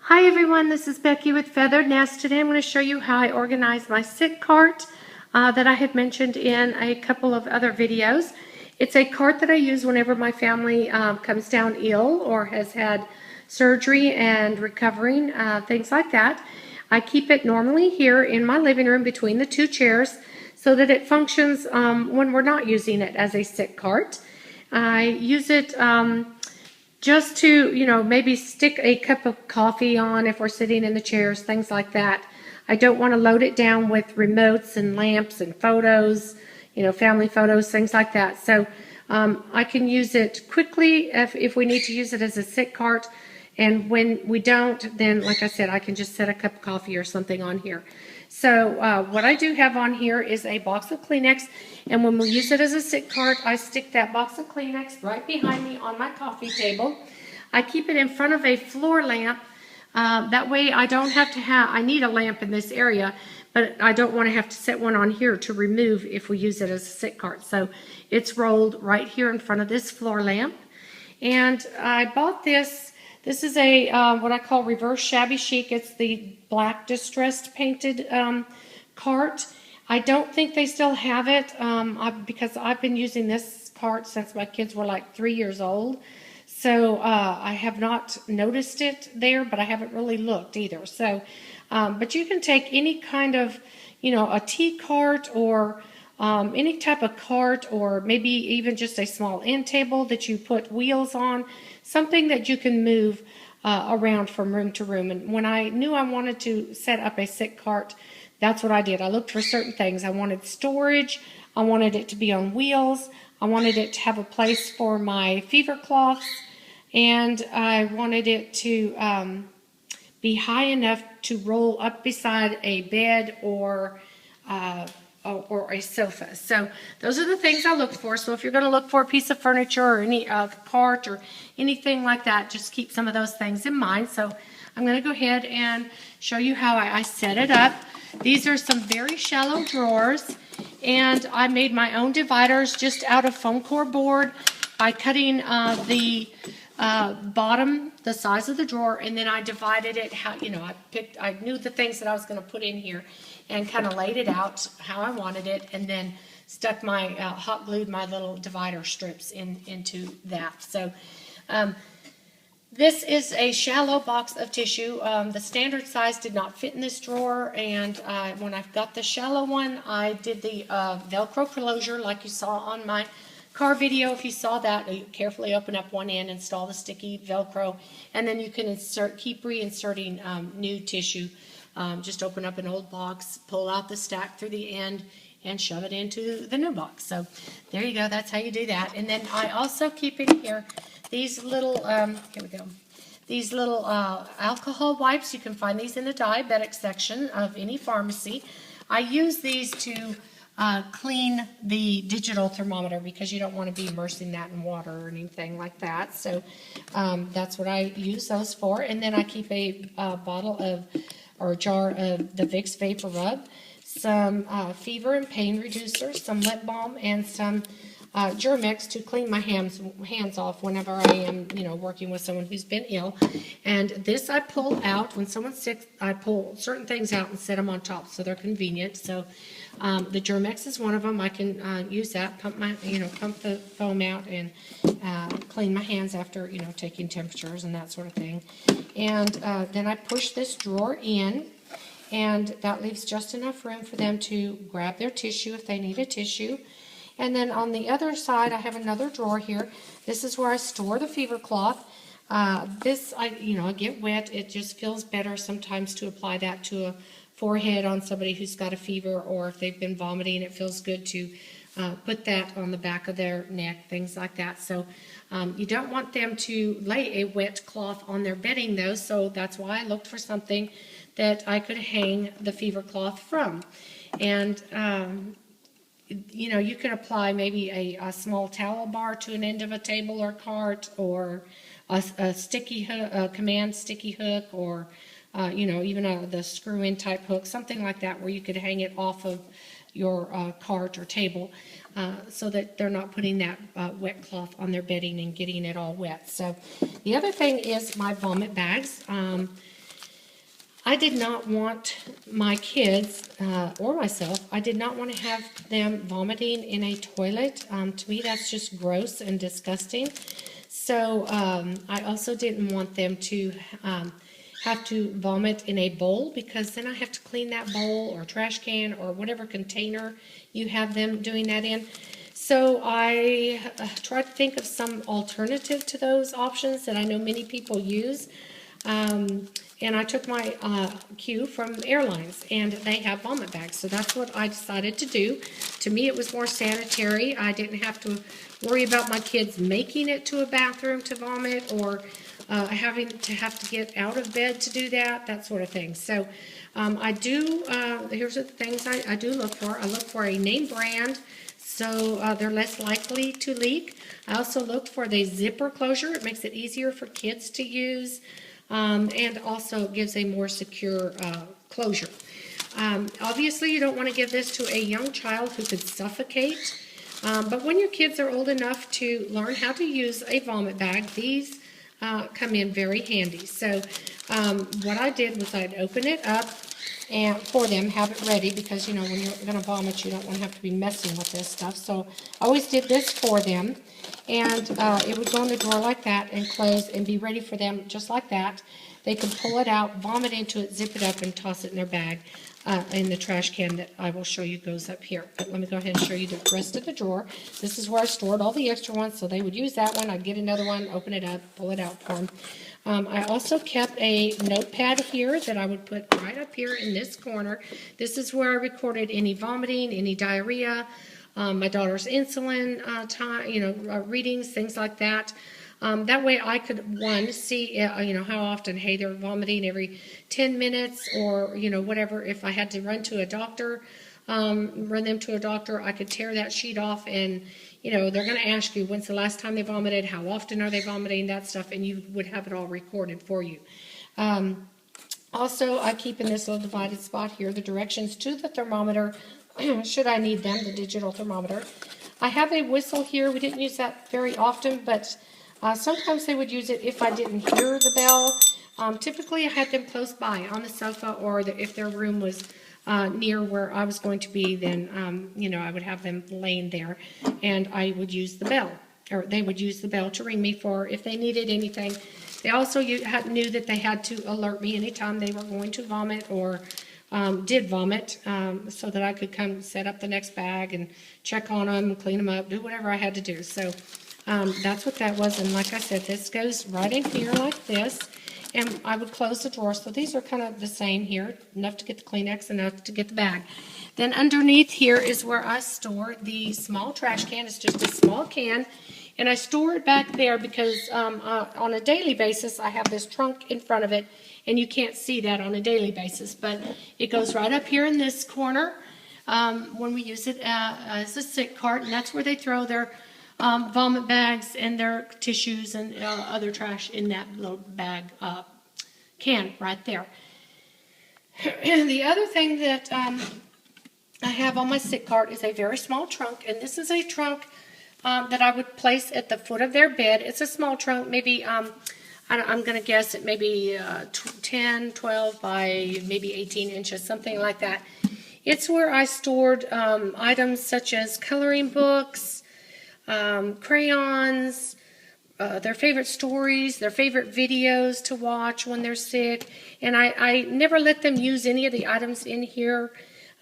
Hi everyone, this is Becky with Feathered Nest. Today I'm going to show you how I organize my sick cart that I had mentioned in a couple of other videos. It's a cart that I use whenever my family comes down ill or has had surgery and recovering, things like that. I keep it normally here in my living room between the two chairs so that it functions when we're not using it as a sick cart. I use it just to, maybe stick a cup of coffee on if we're sitting in the chairs, things like that. I don't want to load it down with remotes and lamps and photos, family photos, things like that. So I can use it quickly if we need to use it as a sick cart. And when we don't, then, like I said, I can just set a cup of coffee or something on here. So what I do have on here is a box of Kleenex, and when we use it as a sick cart, I stick that box of Kleenex right behind me on my coffee table. I keep it in front of a floor lamp. That way I don't have to I need a lamp in this area, but I don't want to have to set one on here to remove if we use it as a sick cart. So it's rolled right here in front of this floor lamp. And I bought this. This is a what I call reverse shabby chic. It's the black distressed painted cart. I don't think they still have it because I've been using this cart since my kids were like 3 years old. So I have not noticed it there, but I haven't really looked either. So, but you can take any kind of, a tea cart or any type of cart, or maybe even just a small end table that you put wheels on, something that you can move around from room to room. And when I knew I wanted to set up a sick cart, that's what I did. I looked for certain things. I wanted storage. I wanted it to be on wheels. I wanted it to have a place for my fever cloths. And I wanted it to be high enough to roll up beside a bed or a sofa. So those are the things I looked for. So if you're going to look for a piece of furniture or any cart or anything like that, just keep some of those things in mind. So I'm going to go ahead and show you how I set it up. These are some very shallow drawers, and I made my own dividers just out of foam core board by cutting the bottom, the size of the drawer, and then I divided it I knew the things that I was going to put in here and kind of laid it out how I wanted it, and then stuck my hot glued my little divider strips into that. So this is a shallow box of tissue. The standard size did not fit in this drawer, and when I got the shallow one, I did the Velcro closure like you saw on my car video. If you saw that, you carefully open up one end, install the sticky Velcro, and then you can keep reinserting new tissue. Just open up an old box, pull out the stack through the end, and shove it into the new box. So there you go. That's how you do that. And then I also keep in here these little, here we go, these little alcohol wipes. You can find these in the diabetic section of any pharmacy. I use these to clean the digital thermometer because you don't want to be immersing that in water or anything like that. So that's what I use those for. And then I keep a bottle of, or a jar of the Vicks Vapor Rub, some fever and pain reducers, some lip balm, and some Germ-X to clean my hands off whenever I am, working with someone who's been ill. And this I pull out when someone's sick. I pull certain things out and set them on top so they're convenient. So the Germ-X is one of them. I can use that, pump the foam out and clean my hands after, taking temperatures and that sort of thing. And then I push this drawer in, and that leaves just enough room for them to grab their tissue if they need a tissue. And then on the other side, I have another drawer here. This is where I store the fever cloth. I get wet. It just feels better sometimes to apply that to a forehead on somebody who's got a fever, or if they've been vomiting, it feels good to put that on the back of their neck, things like that. So you don't want them to lay a wet cloth on their bedding, though, so that's why I looked for something that I could hang the fever cloth from. And you can apply maybe a small towel bar to an end of a table or cart, or a sticky hook, a command sticky hook, or even the screw-in type hook, something like that, where you could hang it off of your cart or table, so that they're not putting that wet cloth on their bedding and getting it all wet. So the other thing is my vomit bags. I did not want my kids or myself, I did not want to have them vomiting in a toilet. To me, that's just gross and disgusting. So I also didn't want them to have to vomit in a bowl, because then I have to clean that bowl or trash can or whatever container you have them doing that in. So I tried to think of some alternative to those options that I know many people use. And I took my cue from airlines, and they have vomit bags. So that's what I decided to do. To me, it was more sanitary. I didn't have to worry about my kids making it to a bathroom to vomit, or having to get out of bed to do that sort of thing. So I do, here's the things I do look for. I look for a name brand, so they're less likely to leak. I also look for the zipper closure. It makes it easier for kids to use. And also gives a more secure closure. Obviously, you don't want to give this to a young child who could suffocate, but when your kids are old enough to learn how to use a vomit bag, these come in very handy. So what I did was I'd open it up and for them, have it ready, because when you're going to vomit, you don't want to have to be messing with this stuff. So I always did this for them. And it would go in the drawer like that and close and be ready for them just like that. They can pull it out, vomit into it, zip it up, and toss it in their bag in the trash can that I will show you goes up here. But let me go ahead and show you the rest of the drawer. This is where I stored all the extra ones, so they would use that one. I'd get another one, open it up, pull it out for them. I also kept a notepad here that I would put right up here in this corner. This is where I recorded any vomiting, any diarrhea, my daughter's insulin time, readings, things like that. That way I could, one, see, how often, hey, they're vomiting every 10 minutes or, whatever. If I had to run to a doctor, run them to a doctor, I could tear that sheet off and, they're going to ask you, when's the last time they vomited, how often are they vomiting, that stuff, and you would have it all recorded for you. Also, I keep in this little divided spot here the directions to the thermometer, should I need them, the digital thermometer. I have a whistle here. We didn't use that very often, but sometimes they would use it if I didn't hear the bell. Typically, I had them close by on the sofa, or if their room was near where I was going to be, then, I would have them laying there, and I would use the bell, or they would use the bell to ring me for if they needed anything. They also knew that they had to alert me anytime they were going to vomit or did vomit, so that I could come set up the next bag and check on them, clean them up, do whatever I had to do. So that's what that was. And like I said, this goes right in here like this. And I would close the drawer. So these are kind of the same here, enough to get the Kleenex, enough to get the bag. Then underneath here is where I store the small trash can. It's just a small can. And I store it back there because on a daily basis, I have this trunk in front of it, and you can't see that on a daily basis. But it goes right up here in this corner when we use it as a sick cart, and that's where they throw their vomit bags and their tissues and other trash in that little bag can right there. The other thing that I have on my sick cart is a very small trunk, and this is a trunk that I would place at the foot of their bed. It's a small trunk, maybe, I'm going to guess it maybe 10, 12 by maybe 18 inches, something like that. It's where I stored items such as coloring books, crayons, their favorite stories, their favorite videos to watch when they're sick. And I never let them use any of the items in here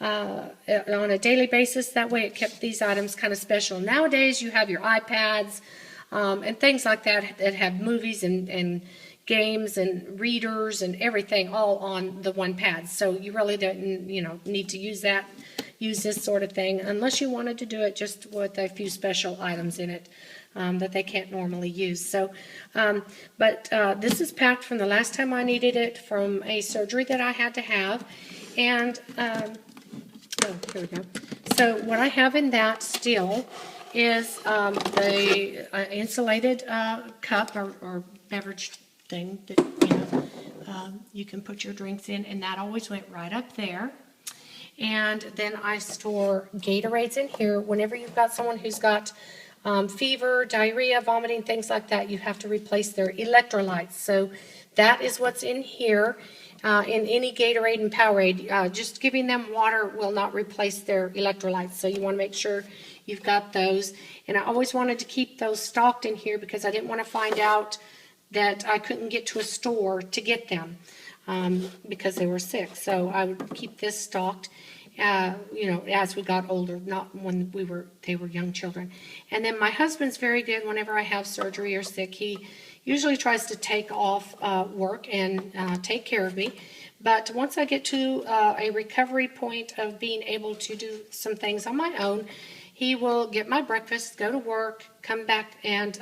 on a daily basis. That way it kept these items kind of special. Nowadays you have your iPads and things like that that have movies and games and readers and everything all on the one pad. So you really don't need to use this sort of thing unless you wanted to do it just with a few special items in it that they can't normally use. So, but this is packed from the last time I needed it, from a surgery that I had to have. And here we go. So what I have in that still is the insulated cup or beverage thing that you can put your drinks in, and that always went right up there. And then I store Gatorades in here. Whenever you've got someone who's got fever, diarrhea, vomiting, things like that, you have to replace their electrolytes. So That is what's in here. In any Gatorade and Powerade, just giving them water will not replace their electrolytes. So you want to make sure you've got those. And I always wanted to keep those stocked in here because I didn't want to find out that I couldn't get to a store to get them because they were sick. So I would keep this stocked, as we got older, not when they were young children. And then my husband's very good whenever I have surgery or sick. He usually tries to take off work and take care of me. But once I get to a recovery point of being able to do some things on my own, he will get my breakfast, go to work, come back, and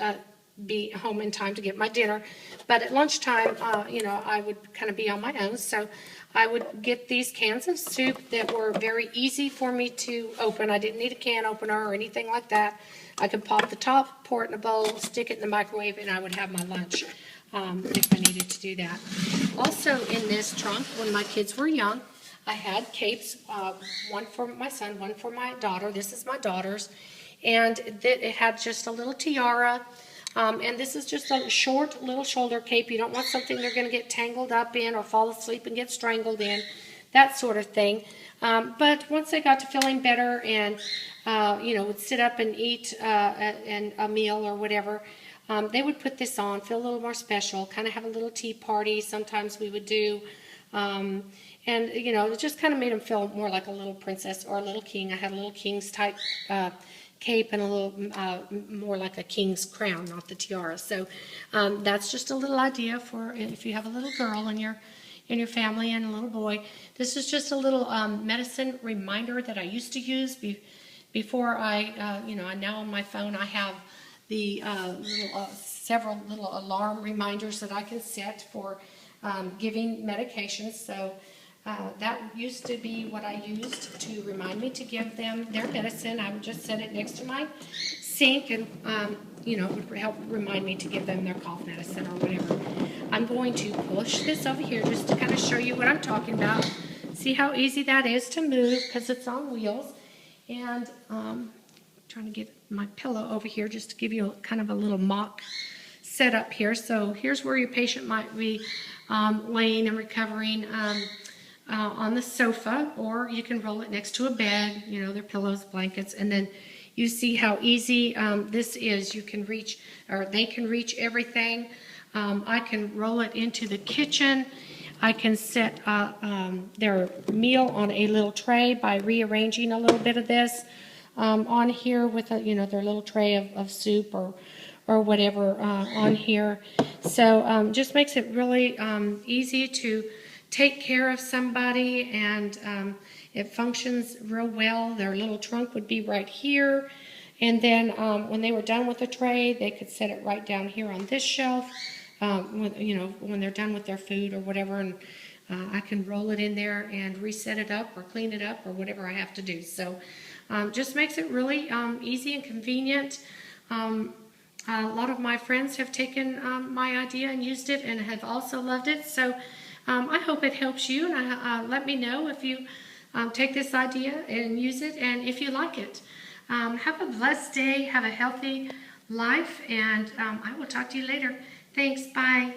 be home in time to get my dinner. But at lunchtime, I would kind of be on my own. So I would get these cans of soup that were very easy for me to open. I didn't need a can opener or anything like that. I could pop the top, pour it in a bowl, stick it in the microwave, and I would have my lunch if I needed to do that. Also in this trunk, when my kids were young, I had capes, one for my son, one for my daughter. This is my daughter's. And it had just a little tiara. And this is just a short little shoulder cape. You don't want something they're going to get tangled up in or fall asleep and get strangled in, that sort of thing. But once they got to feeling better and, would sit up and eat a meal or whatever, they would put this on, feel a little more special, kind of have a little tea party. Sometimes we would do, it just kind of made them feel more like a little princess or a little king. I had a little king's type cape and a little more like a king's crown, not the tiara. So that's just a little idea for if you have a little girl in your family and a little boy. This is just a little medicine reminder that I used to use before now on my phone I have the several little alarm reminders that I can set for giving medications. So that used to be what I used to remind me to give them their medicine. I would just set it next to my sink and, it would help remind me to give them their cough medicine or whatever. I'm going to push this over here just to kind of show you what I'm talking about. See how easy that is to move because it's on wheels. And trying to get my pillow over here just to give you kind of a little mock setup here. So here's where your patient might be laying and recovering on the sofa, or you can roll it next to a bed, their pillows, blankets, and then you see how easy this is. You can reach, or they can reach everything. I can roll it into the kitchen. I can set their meal on a little tray by rearranging a little bit of this on here with their little tray of soup or whatever on here. So just makes it really easy to take care of somebody, and it functions real well. Their little trunk would be right here, and then when they were done with the tray, they could set it right down here on this shelf. When they're done with their food or whatever, and I can roll it in there and reset it up or clean it up or whatever I have to do. So just makes it really easy and convenient. A lot of my friends have taken my idea and used it and have also loved it. So I hope it helps you, and let me know if you take this idea and use it and if you like it. Have a blessed day, have a healthy life, and I will talk to you later. Thanks, bye.